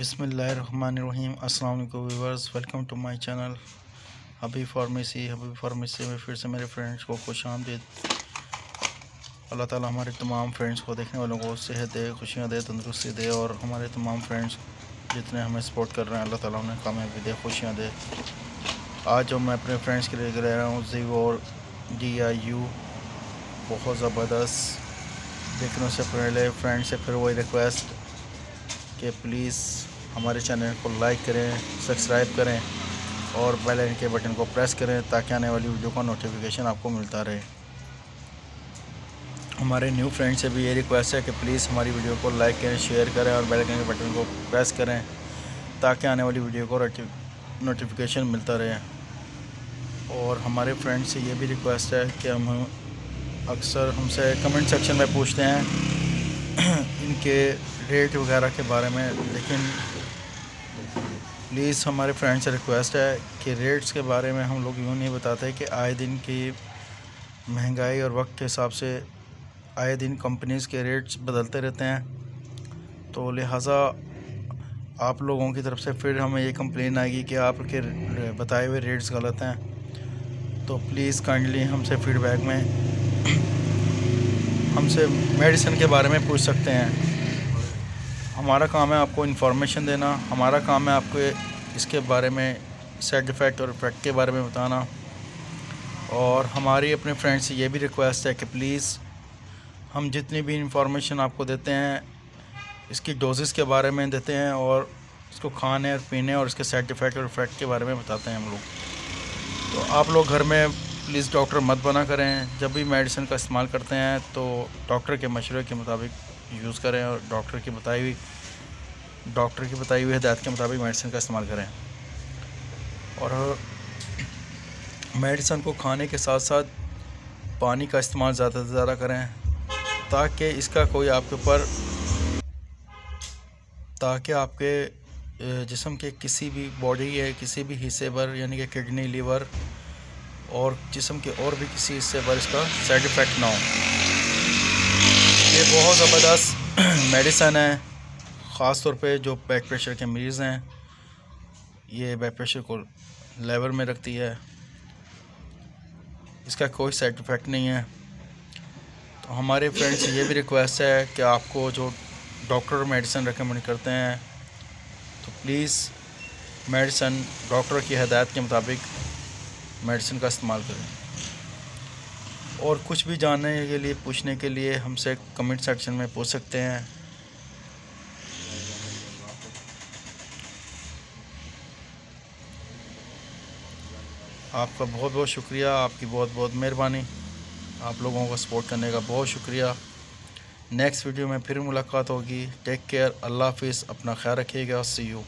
बिस्मिल्लाहिर्रहमानिर्रहीम। अस्सलाम वालेकुम viewers, welcome to my channel Habib pharmacy में फिर से मेरे फ्रेंड्स को खुशामदीद। अल्लाह ताला हमारे तमाम फ्रेंड्स को, देखने वालों को सेहत दे, खुशियाँ दे, तंदुरुस्ती दे और हमारे तमाम फ्रेंड्स जितने हमें सपोर्ट कर रहे हैं अल्लाह ताला उन्हें कामयाबी दे, खुशियाँ दे। आज जो मैं अपने फ्रेंड्स के लिए ले रहा हूँ ज़ीवोर DIU, बहुत ज़बरदस्त। देखने से पहले फ्रेंड से फिर वही रिक्वेस्ट कि प्लीज़ हमारे चैनल को लाइक करें, सब्सक्राइब करें और बेल आइकन के बटन को प्रेस करें ताकि आने वाली वीडियो का नोटिफिकेशन आपको मिलता रहे। हमारे न्यू फ्रेंड से भी ये रिक्वेस्ट है कि प्लीज़ हमारी वीडियो को लाइक करें, शेयर करें और बेल आइकन के बटन को प्रेस करें ताकि आने वाली वीडियो को नोटिफिकेशन मिलता रहे। और हमारे फ्रेंड से ये भी रिक्वेस्ट है कि हम अक्सर हमसे कमेंट सेक्शन में पूछते हैं इनके रेट वगैरह के बारे में, लेकिन प्लीज़ हमारे फ्रेंड से रिक्वेस्ट है कि रेट्स के बारे में हम लोग यूँ नहीं बताते कि आए दिन की महंगाई और वक्त के हिसाब से आए दिन कंपनीज़ के रेट्स बदलते रहते हैं। तो लिहाजा आप लोगों की तरफ से फिर हमें ये कंप्लेन आएगी कि आपके बताए हुए रेट्स गलत हैं। तो प्लीज़ काइंडली हमसे फीडबैक में हमसे मेडिसिन के बारे में पूछ सकते हैं। हमारा काम है आपको इन्फॉर्मेशन देना, हमारा काम है आपको इसके बारे में साइड इफ़ेक्ट और इफ़ेक्ट के बारे में बताना। और हमारी अपने फ्रेंड से ये भी रिक्वेस्ट है कि प्लीज़ हम जितनी भी इंफॉर्मेशन आपको देते हैं इसकी डोजेस के बारे में देते हैं और इसको खाने और पीने और इसके साइड इफ़ेक्ट और इफ़ेक्ट के बारे में बताते हैं हम लोग। तो आप लोग घर में प्लीज़ डॉक्टर मत बना करें। जब भी मेडिसिन का इस्तेमाल करते हैं तो डॉक्टर के मशवरे के मुताबिक यूज़ करें और डॉक्टर की बताई हुई हिदायत के मुताबिक मेडिसिन का इस्तेमाल करें। और मेडिसिन को खाने के साथ साथ पानी का इस्तेमाल ज़्यादा से ज़्यादा करें ताकि इसका कोई आपके जिस्म के किसी भी बॉडी या किसी भी हिस्से पर, यानी कि किडनी, लीवर और जिस्म के और भी किसी हिस्से पर इसका साइड इफ़ेक्ट ना हो। ये बहुत ज़बरदस्त मेडिसन है, ख़ास तौर पे जो बैक प्रेशर के मरीज़ हैं। ये बैक प्रेशर को लेवल में रखती है, इसका कोई साइड इफ़ेक्ट नहीं है। तो हमारे फ्रेंड से ये भी रिक्वेस्ट है कि आपको जो डॉक्टर मेडिसिन रेकमेंड करते हैं तो प्लीज़ मेडिसिन डॉक्टर की हिदायत के मुताबिक मेडिसिन का इस्तेमाल करें। और कुछ भी जानने के लिए, पूछने के लिए हमसे कमेंट सेक्शन में पूछ सकते हैं। आपका बहुत बहुत शुक्रिया, आपकी बहुत बहुत मेहरबानी, आप लोगों को सपोर्ट करने का बहुत शुक्रिया। नेक्स्ट वीडियो में फिर मुलाकात होगी। टेक केयर, अल्लाह हाफिज़, अपना ख्याल रखिएगा। सी यू।